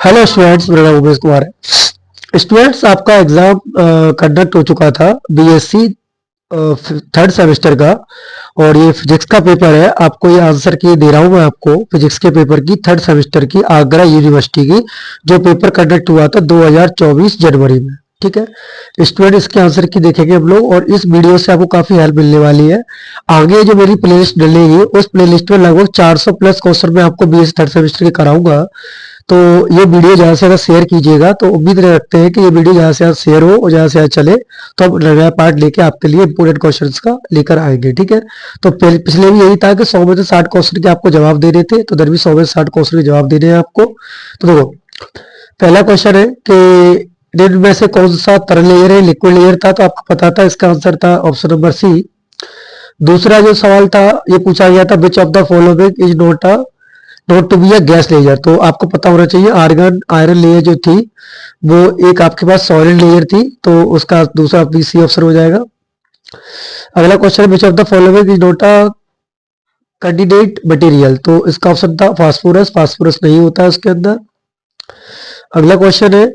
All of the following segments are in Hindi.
हेलो स्टूडेंट्स, मेरा नाम उमेश कुमार है। स्टूडेंट्स, आपका एग्जाम कंडक्ट हो चुका था बीएससी थर्ड सेमेस्टर का। और ये फिजिक्स का पेपर है। आपको ये आंसर की दे रहा हूँ मैं आपको, फिजिक्स के पेपर की थर्ड सेमेस्टर की आगरा यूनिवर्सिटी की, जो पेपर कंडक्ट हुआ था 2024 जनवरी में। ठीक है स्टूडेंट, इसके आंसर की देखेंगे हम लोग, और इस वीडियो से आपको काफी हेल्प मिलने वाली है। आगे जो मेरी प्लेलिस्ट डलेगी, उस प्लेलिस्ट में लगभग 400 प्लस क्वेश्चन मैं आपको बीएससी थर्ड सेमेस्टर के कराऊंगा। तो ये वीडियो ज़्यादा से ज़्यादा शेयर कीजिएगा। तो उम्मीद रखते हैं कि ये वीडियो ज़्यादा से ज़्यादा शेयर हो और ज़्यादा से ज़्यादा चले, तो हम नया पार्ट लेके आपके लिए इंपोर्टेंट क्वेश्चंस का लेकर आएंगे। ठीक है, तो पिछले भी यही था कि 100 में से 60 क्वेश्चन के आपको जवाब दे रहे थे, तो इधर भी 100 में से 60 क्वेश्चन के जवाब देने हैं आपको। तो देखो, पहला क्वेश्चन है कि निम्न में से कौन सा तरल लेयर है, लिक्विड लेयर था, तो आपको पता था, इसका आंसर था ऑप्शन नंबर सी। दूसरा जो सवाल था, ये पूछा गया था, which of the following is not to be a gas layer. तो आपको पता होना चाहिए, आर्गन आयरन लेयर जो थी वो एक आपके पास सॉलिड लेयर थी, तो उसका दूसरा सी ऑप्शन हो जाएगा। अगला question, which of the following is not a candidate material. तो इसका ऑप्शन था फास्फोरस। फास्फोरस नहीं होता है उसके अंदर। अगला क्वेश्चन है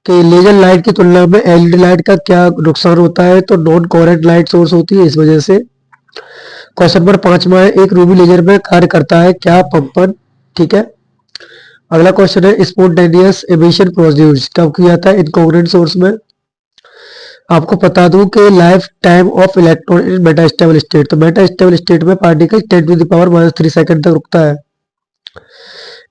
कि लेजर लाइट की तुलना में एलईडी लाइट का क्या नुकसान होता है। तो नॉन कोहेरेंट लाइट सोर्स होती है, इस वजह से। क्वेश्चन नंबर 5वां है, एक रूबी लेजर में कार्य करता है क्या पंपन। ठीक है। अगला क्वेश्चन है, स्पॉन्टेनियस एमिशन प्रोड्यूस कब किया जाता है, इनकॉन्ग्रेंट सोर्स में। आपको बता दूं कि lifetime of electron in metastable state. तो मेटा स्टेबल स्टेट में पार्टिकल 10⁻³ सेकंड तक रुकता है।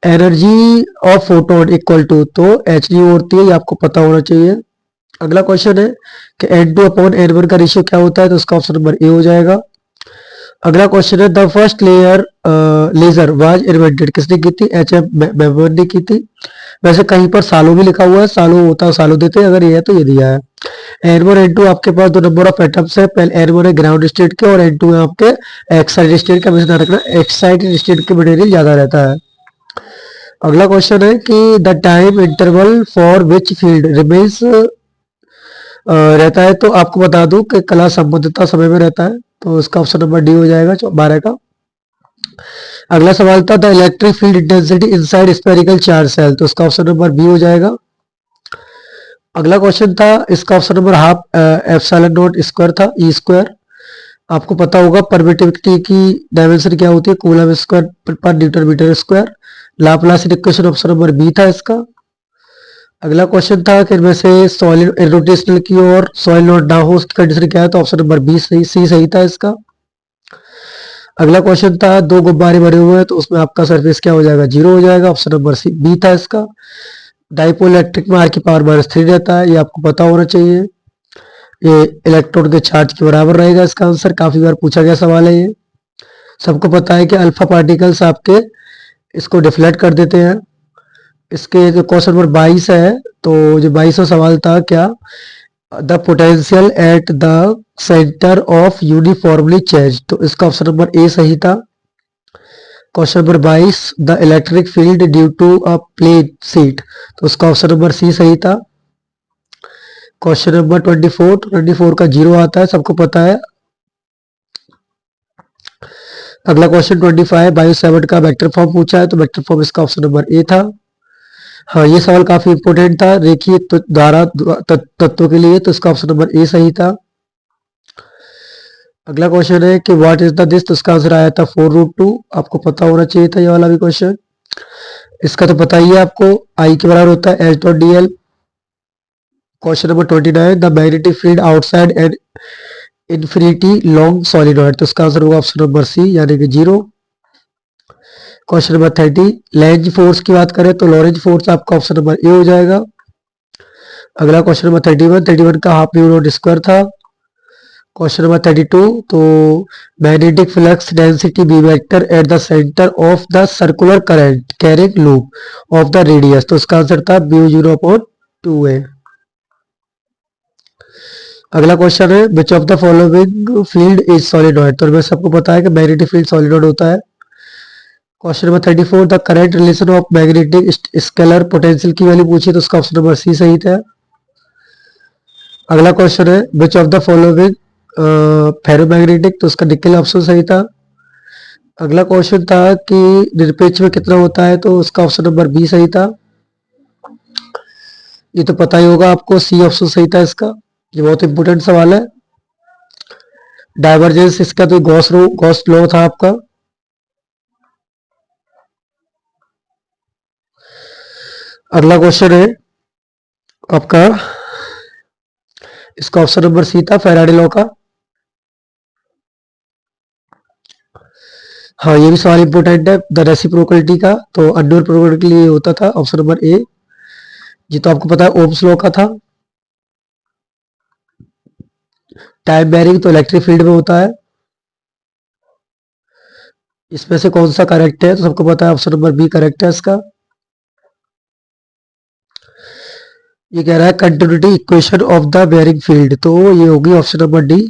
Energy of photon equal to, तो एच डी होती है, ये आपको पता होना चाहिए। अगला क्वेश्चन है कि N2/N1 का रेशियो क्या होता है। तो उसका ऑप्शन नंबर ए हो जाएगा। अगला क्वेश्चन है, the first laser was invented किसने की थी, एच.एम. बेमन ने की थी। वैसे कहीं पर सालों भी लिखा हुआ है, सालों होता है सालों देते हैं, अगर ये है तो ये दिया है। N1 N2 आपके पास दो नंबर ऑफ एटम्स है। पहले N1 है ग्राउंड स्टेट के, और N2 है आपके एक्साइटेड स्टेट का। हमेशा ध्यान रखना, एक्साइटेड स्टेट के मटेरियल ज्यादा रहता है। अगला क्वेश्चन है कि the time interval for which field remains रहता है। तो आपको बता दूं कि कला संबद्धता समय में रहता है, तो इसका ऑप्शन नंबर डी हो जाएगा 12 का। अगला सवाल था, the electric field intensity inside spherical charge shell. तो इसका ऑप्शन नंबर बी हो जाएगा। अगला क्वेश्चन था, इसका option number half epsilon not square था, ई स्क्वायर। आपको पता होगा परमिटिविटी की डायमेंशन क्या होती है, कूलम स्क्वायर पर newton metre square. Laplace equation option number B था इसका। अगला क्वेश्चन था कि इनमें से सॉलिड इरोटेशनल की और सॉइल नॉट ना हो, उसकी कंडीशन क्या है। तो ऑप्शन नंबर बी सी सही था इसका। अगला क्वेश्चन था, दो गुब्बारे भरे हुए हैं, तो उसमें आपका सरफेस क्या हो जाएगा, 0 हो जाएगा। ऑप्शन नंबर सी बी था इसका। डाइपोल इलेक्ट्रिक में आर की पावर -3 रहता है, ये आपको पता होना चाहिए। ये इलेक्ट्रॉन के चार्ज के बराबर रहेगा, इसका आंसर काफी बार पूछा गया सवाल है ये। सबको पता है कि अल्फा पार्टिकल्स आपके इसको डिफ्लेक्ट कर देते हैं। इसके जो क्वेश्चन नंबर 22 है, तो जो 22वां सवाल था, क्या the potential at the centre of uniformly change. तो इसका ऑप्शन नंबर ए सही था। Question number 22, the electric field due to a plate sheet. तो उसका ऑप्शन नंबर सी सही था। क्वेश्चन नंबर 24 का 0 आता है, सबको पता है। अगला क्वेश्चन 25 बायो7 का वेक्टर फॉर्म पूछा है, तो वेक्टर फॉर्म इसका ऑप्शन नंबर ए था। हाँ, ये सवाल काफी इंपोर्टेंट था, रेखीय धारा तत्वों के लिए, तो इसका ऑप्शन नंबर ए सही था। अगला क्वेश्चन है कि व्हाट इज द दिस। तो इसका आंसर आया था 4√2। आपको पता होना चाहिए था ये वाला भी क्वेश्चन। इसका तो पता ही है आपको, आई के बराबर होता है H.dl। Question number 29, the magnetic field outside and infinity long solenoid. तो इसका आंसर होगा ऑप्शन नंबर सी, यानी कि 0। क्वेश्चन नंबर 30, लैंज फोर्स की बात करें तो लॉरेंज फोर्स आपका ऑप्शन नंबर ए हो जाएगा। अगला क्वेश्चन नंबर 31 का हाफ म्यू नॉट स्क्वायर था। क्वेश्चन नंबर 32, तो magnetic flux density B vector at the centre of the circular current carrying loop of the radius. तो इसका आंसर था μ0/2a। अगला क्वेश्चन है, which of the following field is solenoid. तो सबको पता है कि मैग्नेटिक फील्ड सॉलिनॉइड होता है। Question number 34, the current relation of magnetic scalar potential की वैल्यू पूछी, तो उसका ऑप्शन नंबर सी सही था। अगला क्वेश्चन है, which of the following ferromagnetic. तो उसका निकल ऑप्शन सही था। अगला क्वेश्चन था कि निरपेक्ष में कितना होता है, तो उसका ऑप्शन नंबर बी सही था। ये तो पता ही होगा आपको, सी ऑप्शन सही था इसका। ये बहुत इंपॉर्टेंट सवाल है। डाइवर्जेंस इसका तो गॉस लॉ था आपका। अगला क्वेश्चन है आपका, इसका ऑप्शन नंबर सी था, फैराडे लॉ का। हाँ, ये भी सवाल इंपॉर्टेंट है, द रेसिप्रोकलिटी का। तो अननोन प्रोबेबिलिटी के लिए होता था ऑप्शन नंबर ए। ये तो आपको पता है ओम्स लॉ का था। टाइम बेरिंग तो इलेक्ट्रिक फील्ड में होता है। इसमें से कौन सा करेक्ट है, तो सबको पता है ऑप्शन नंबर बी करेक्ट है इसका। ये कह रहा है continuity equation of the bearing field, तो ये होगी ऑप्शन नंबर डी।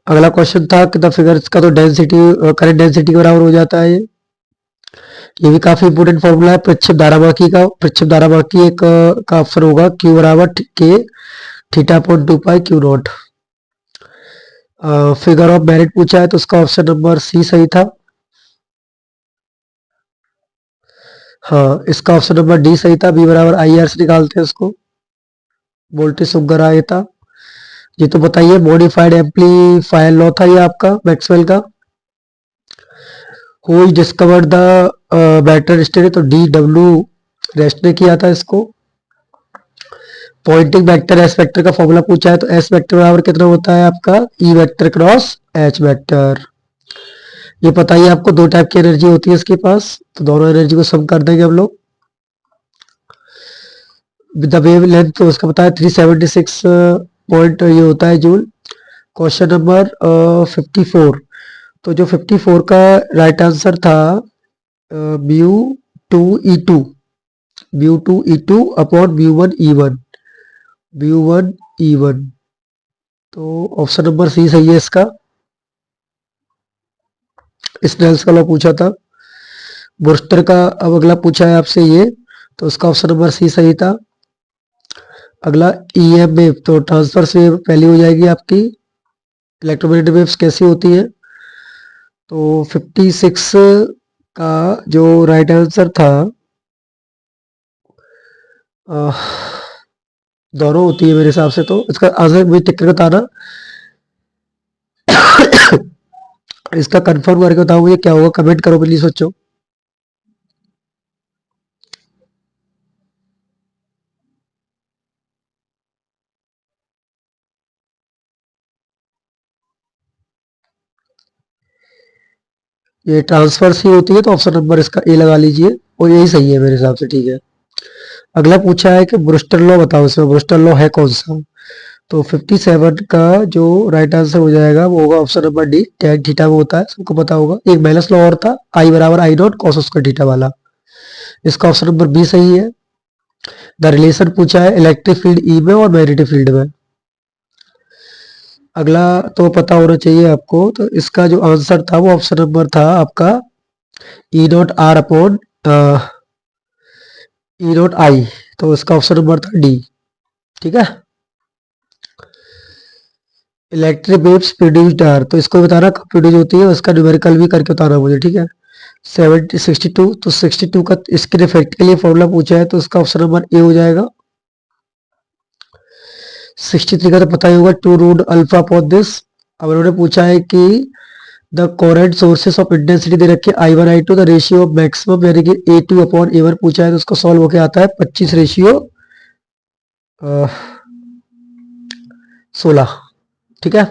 अगला क्वेश्चन था कि द फिगर का तो डेंसिटी करंट डेंसिटी के बराबर हो जाता है। ये भी काफी इंपोर्टेंट फॉर्मूला है प्रच्छेद धारावाकी का। प्रच्छेद धारावाकी एक का ऑप्शन होगा क्यू बराबर के theta upon 2 pi Q not. Figure of merit पूछा है तो उसका ऑप्शन नंबर सी सही था। हाँ, इसका ऑप्शन नंबर डी सही था, बी बराबर आई आर से निकालते हैं इसको, वोल्टेज सुगर आया था। ये तो बताइए मॉडिफाइड एम्पलीफायर लॉ था ये आपका मैक्सवेल का। Who discovered the better state, तो डी डब्ल्यू रेस्ट ने किया था इसको। पॉइंटिंग वेक्टर एस वेक्टर का फॉर्मूला पूछा है तो एस वेक्टर बराबर कितना होता है आपका E vector cross H vector. ये पता ही आपको, दो टाइप की एनर्जी होती है इसके पास, तो दोनों एनर्जी को सम कर देंगे हम लोग। द वेव लेंथ तो उसका पता है 376 पॉइंट ये होता है जूल। क्वेश्चन नंबर 54, तो जो 54 का राइट आंसर था mu two E two, mu two E two upon mu one E one, mu one E one. तो ऑप्शन नंबर सी सही है इसका। स्नेल्स का लॉ पूछा था। ब्रूस्टर का अब अगला पूछा है आपसे ये, तो उसका ऑप्शन नंबर सी सही था। अगला ईएम वेव, तो ट्रांसवर्स वेव पहली हो जाएगी आपकी। इलेक्ट्रोमैग्नेटिक वेव्स कैसी होती है, तो 56 का जो राइट आंसर था दोनों होती है मेरे हिसाब से, तो इसका आंसर मुझे टिक करके बताना। इसका कंफर्म करके बताओ मुझे क्या होगा, कमेंट करो प्लीज सोचो। ये ट्रांसफर्स ही होती है, तो ऑप्शन नंबर इसका ए लगा लीजिए और यही सही है मेरे हिसाब से, ठीक है। अगला पूछा है कि ब्रूस्टर लॉ बताओ, इसमें ब्रूस्टर लॉ है कौन सा, तो 57 का जो राइट आंसर हो जाएगा वो होगा option number D, tan theta में होता है, सबको पता होगा। एक माइनस लॉ और था, आई बराबर I naught cos square theta वाला, इसका ऑप्शन नंबर बी सही है। द रिलेशन पूछा है इलेक्ट्रिक फील्ड ई में और मैग्नेटिक फील्ड में। अगला तो पता होना चाहिए आपको, तो इसका जो आंसर था वो ऑप्शन नंबर था आपका E naught R upon E naught I, तो इसका ऑप्शन नंबर था डी, ठीक है। इलेक्ट्रिक वेव्स प्रोड्यूस्ड आर, तो इसको बताना कब प्रोड्यूस होती है, उसका न्यूमेरिकल भी करके बताना मुझे, ठीक है। 62, तो 62 का इसके इफेक्ट के लिए फॉर्मूला पूछा है तो इसका ऑप्शन नंबर ए हो जाएगा। 63 का तो पता ही होगा, two root alpha upon this. अब उन्होंने पूछा है कि the current sources of intensity दे रखे I one I two, the ratio of maximum यानी कि A two upon A one पूछा है, तो उसको सॉल्व होके आता है 25 रेशियो 16, ठीक है।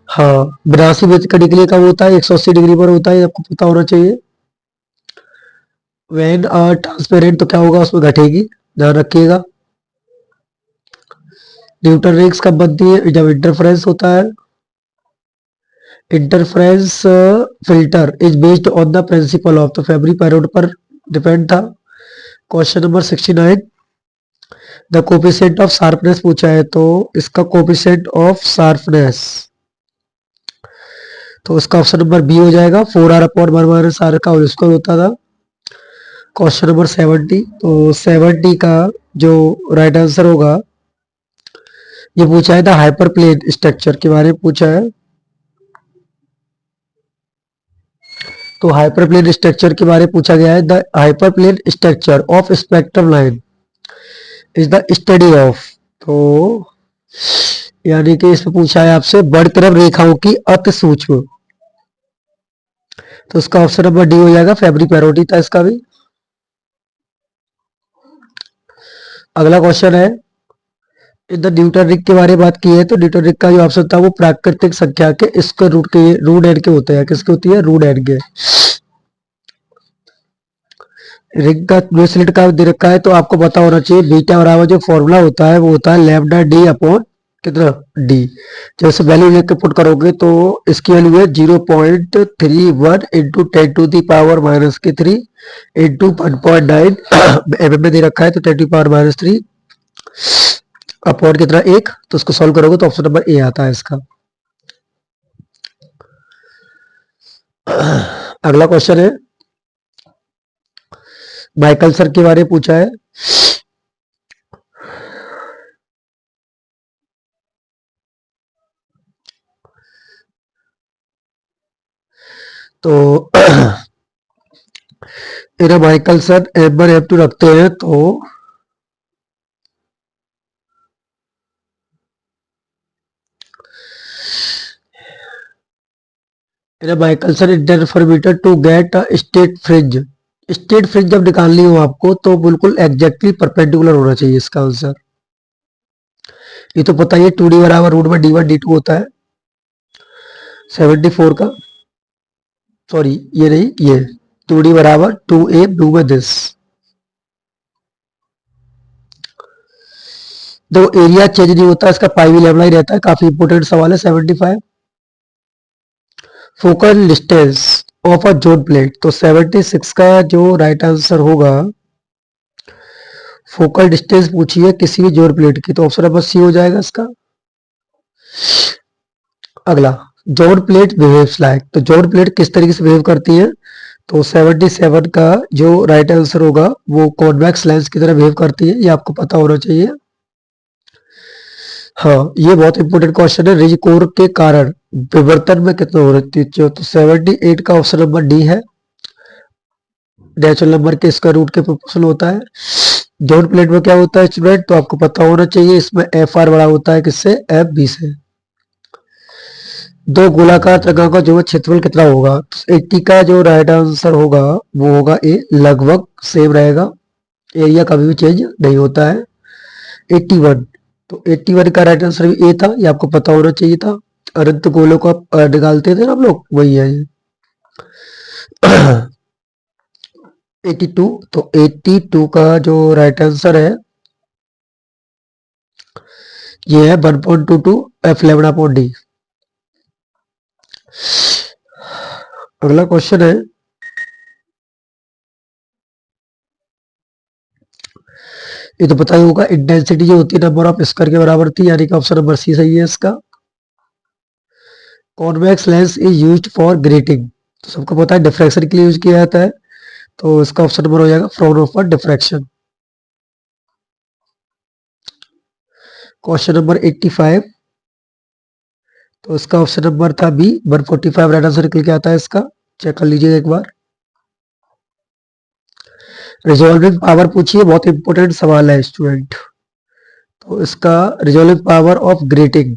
हाँ, 82 का डिग्री कब होता है, 180 डिग्री पर होता है, आपको पता होना चाहिए। वेन ट्रांसपेरेंट तो क्या होगा, उसमें घटेगी, ध्यान रखिएगा। न्यूटन रिंग्स कब बनती है, जब इंटरफेरेंस होता है। Interference filter is based on the principle of, तो फैबरी पैरोड पर डिपेंड था। Question number 69, the coefficient of sharpness पूछा है, तो इसका कोफिशिएंट ऑफ शार्पनेस, तो उसका ऑप्शन नंबर बी हो जाएगा, 4r अपॉन 1 माइनस r का होल स्क्वायर होता था। क्वेश्चन नंबर 70, तो 70 का जो राइट आंसर होगा, ये पूछा है द हाइपर प्लेन स्ट्रक्चर के बारे में पूछा है। तो हाइपरप्लेन स्ट्रक्चर के बारे में पूछा गया है। The hyperplane structure of spectrum line is the study of, तो यानी कि इसमें पूछा है आपसे बढ़ रेखाओं की अति सूक्ष्म, तो इसका ऑप्शन नंबर डी हो जाएगा, फैब्री पैरोटी था इसका भी। अगला क्वेश्चन है, इन द न्यूटन रिंग के बारे में बात की है, तो न्यूटन रिंग का जो ऑप्शन था वो प्राकृतिक संख्या के स्क्वायर रूट के रूट एन के होते हैं। किसके होती है? रूट एन के। रिंग का जो स्लिट का दे रखा है तो आपको पता होना चाहिए बीटा बराबर जो फॉर्मूला होता है वो होता है लैम्डा डी अपॉन कितना डी। जैसे वैल्यू लेके पुट करोगे तो इसकी वैल्यू है 0.31 into 10 to the power minus के 3 इंटू 1.9 एम में दे रखा है, तो 10 टू पावर माइनस 3 अपॉन कितना 1, तो उसको सॉल्व करोगे तो ऑप्शन नंबर ए आता है इसका। अगला क्वेश्चन है, माइकल सर के बारे में पूछा है। तो इन्हें माइकल सर M1 M2 रखते हैं, तो इन्हें Michelson interferometer to get state fringe. State fringe जब निकालनी हो आपको तो बिल्कुल एग्जैक्टली परपेंडिकुलर होना चाहिए इसका आंसर। ये तो पता ही है 2d बराबर रूट में d1 d2 होता है 74 का, सॉरी ये नहीं, ये 2d बराबर 2a ब्लू में दिस। दो एरिया चेंज नहीं होता, इसका पाई भी लेवल ही रहता है। काफी इंपोर्टेंट सवाल है 75। Focal distance of a zone plate, तो 76 का जो राइट आंसर होगा, फोकल डिस्टेंस पूछी है किसी भी जोन प्लेट की, तो ऑप्शन नंबर सी हो जाएगा इसका। अगला, जोन प्लेट बिहेव्स लाइक, तो जोन प्लेट किस तरीके से बिहेव करती है, तो 77 का जो राइट आंसर होगा वो कॉन्वेक्स लेंस की तरह बिहेव करती है, ये आपको पता होना चाहिए। हाँ, ये बहुत इंपॉर्टेंट क्वेश्चन है। रिज कोर के कारण विवर्तन में कितना हो रही है, तो 78 का ऑप्शन नंबर डी है। नेचुरल नंबर के स्क्वायर रूट के प्रोपोर्शनल होता है। जोन प्लेट में क्या होता है स्टूडेंट, तो आपको पता होना चाहिए, इसमें एफ आर बड़ा होता है किससे, एफ बी से। दो गोलाकार त्रिकोण का जो क्षेत्रफल कितना होगा, 80 का जो राइट आंसर होगा वो होगा ए, लगभग सेम रहेगा, एरिया कभी भी चेंज नहीं होता है। 81, तो 81 का राइट आंसर भी ए था, ये आपको पता होना चाहिए था। अनंत गोलों को आप निकालते थे ना हम लोग, वही है ये। 82, तो 82 का जो राइट आंसर है ये है 1.22 एफ लेमड़ा अपॉन डी। अगला क्वेश्चन है, ये तो पता ही होगा, इंटेंसिटी जो होती है नंबर ऑफ स्क्वायर के बराबर थी, यानी कि ऑप्शन नंबर सी सही है इसका। Convex lens is used for grating, तो सबको पता है डिफ्रैक्शन के लिए यूज किया जाता है, तो इसका ऑप्शन नंबर हो जाएगा from for diffraction. Question number 85, तो इसका ऑप्शन नंबर था बी, 145 राइट आंसर निकल के आता है इसका, चेक कर लीजिए एक बार। रिजॉल्विंग पावर पूछिए, बहुत इंपॉर्टेंट सवाल है स्टूडेंट, तो इसका रिजॉल्विंग पावर ऑफ ग्रेटिंग,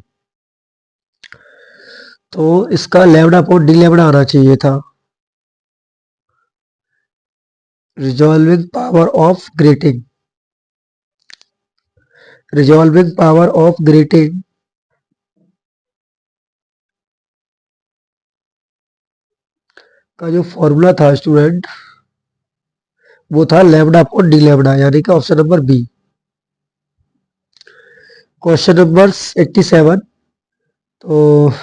तो इसका लैम्डा अपॉन डी लैम्डा आना चाहिए था। Resolving power of grating, resolving power of grating का जो फॉर्मूला था स्टूडेंट वो था लैम्डा अपॉन डी लैम्डा, यानी कि option number B. Question number 87, तो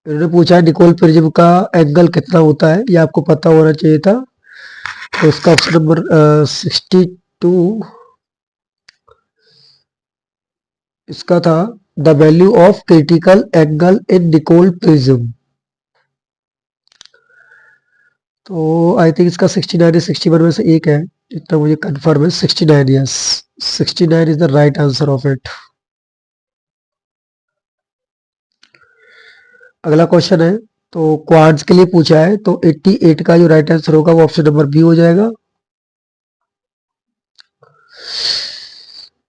इन्होंने पूछा है निकोल प्रिज्म का एंगल कितना होता है, ये आपको पता होना चाहिए था, तो इसका ऑप्शन नंबर 62 इसका था, the value of critical angle in Nicol prism, तो आई थिंक इसका 69 या 61 में से एक है, इतना मुझे कंफर्म है, 69, yes 69 is the right answer of it. अगला क्वेश्चन है, तो क्वाड्स के लिए पूछा है, तो 88 का जो राइट आंसर होगा वो ऑप्शन नंबर बी हो जाएगा।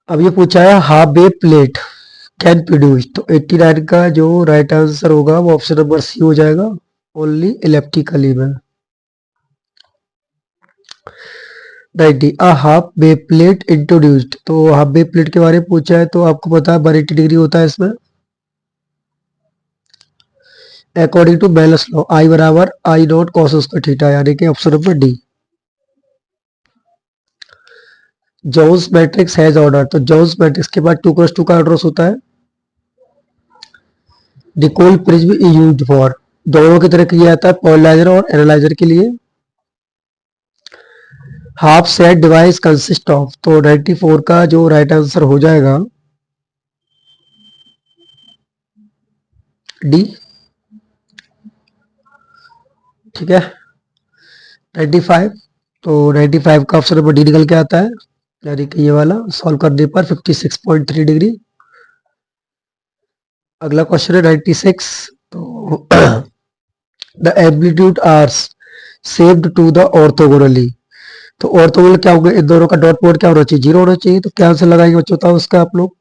अब ये पूछा है half way plate can produce, तो 89 का जो राइट आंसर होगा वो ऑप्शन नंबर सी हो जाएगा, ओनली इलेक्ट्रिकली में। 90 a half way plate introduced, तो हाफ वे प्लेट के बारे में पूछा है, तो आपको पता है 180 डिग्री होता है इसमें। According to Malus law I बराबर I naught cos square theta, यानी कि option number D. Jones matrix has order, तो जोन्स मैट्रिक्स के बाद 2x2 का ऑर्डर होता है। Nicol prism is used for, दोनों की तरह किया जाता है पोलराइजर और एनालाइजर के लिए। Half set device consist of, तो 94 का जो राइट आंसर हो जाएगा डी। ठीक है 95, तो 95 का ऑप्शन नंबर डी निकल के आता है, यानी कि ये वाला सॉल्व करने पर 56.3 डिग्री। अगला क्वेश्चन है 96, तो द एम्पलीट्यूड आर्स सेव्ड टू द ऑर्थोगोनली, तो ऑर्थोगोनल क्या होगा, इन दोनों का डॉट प्रोडक्ट क्या होना चाहिए, 0 होना चाहिए। तो क्या आंसर लगाएंगे बच्चों, बताओ उसका आप लोग।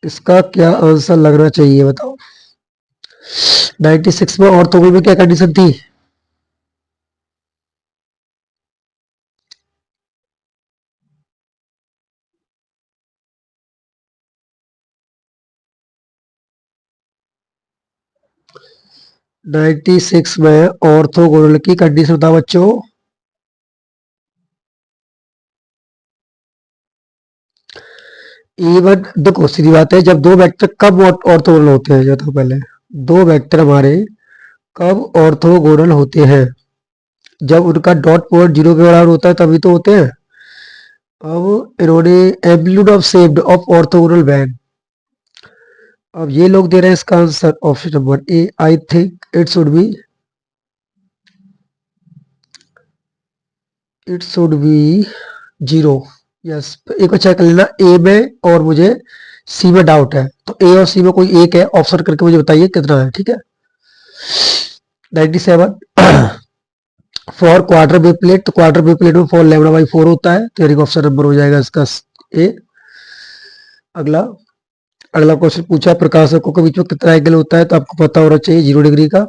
इसका क्या आंसर लगना चाहिए बताओ। 96 में ऑर्थोगोनल में क्या कंडीशन थी, नाइन्टी सिक्स में ऑर्थोगोनल की कंडीशन था बच्चों, इवन देखो सीधी बात है, जब दो वेक्टर कब ऑर्थोगोनल होते हैं, जो पहले दो वेक्टर हमारे कब ऑर्थोगोनल होते हैं, जब उनका डॉट प्रोडक्ट 0 के बराबर होता है तभी तो होते हैं। अब इन्होंने amplitude of saved of orthogonal one, अब ये लोग दे रहे हैं इसका answer option number A, I think it should be 0। Yes, एक बार चेक कर लेना ए में और मुझे सी में डाउट है, तो ए और सी में कोई एक है, ऑप्शन करके मुझे बताइए कितना है। ठीक है 97 फॉर क्वार्टर वेव प्लेट, तो क्वार्टर वेव प्लेट में 4 लैम्डा बाई 4 होता है, तो यानी ऑप्शन नंबर हो जाएगा इसका ए। अगला अगला क्वेश्चन पूछा प्रकाशकों के बीच में कितना एंगल होता है, तो आपको पता होना चाहिए 0 डिग्री का।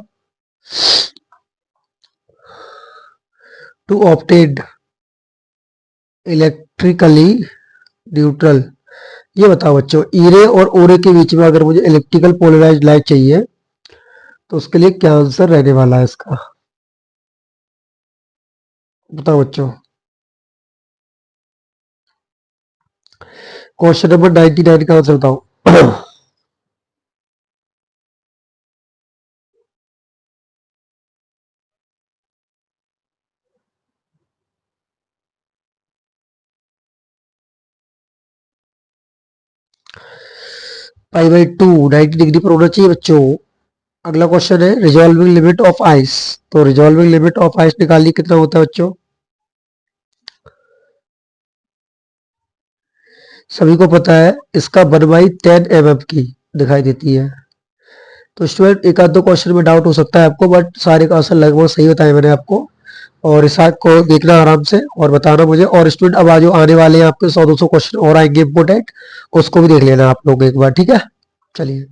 टू ऑब्टेन इलेक्ट्रिकली न्यूट्रल, ये बताओ बच्चों, ईरे और ओरे के बीच में अगर मुझे इलेक्ट्रिकल पोलराइज्ड लाइट चाहिए तो उसके लिए क्या आंसर रहने वाला है इसका, बताओ बच्चों। क्वेश्चन नंबर 99 का आंसर बताओ। पाई बाई 2 90 डिग्री पर होना चाहिए बच्चों। अगला क्वेश्चन है रिजॉल्विंग लिमिट ऑफ आइस, तो रिजॉल्विंग लिमिट ऑफ आइस निकालिए कितना होता है बच्चों। सभी को पता है इसका 1/10 mm की दिखाई देती है। तो स्टूडेंट एक आध दो क्वेश्चन में डाउट हो सकता है आपको, बट सारे का आंसर लगभग सही बताया मैंने आपको, और इस को देखना आराम से और बताना मुझे। और स्टूडेंट अब आज आने वाले हैं आपके 100-200 क्वेश्चन और आएंगे इंपोर्टेंट, उसको भी देख लेना आप लोग एक बार। ठीक है चलिए।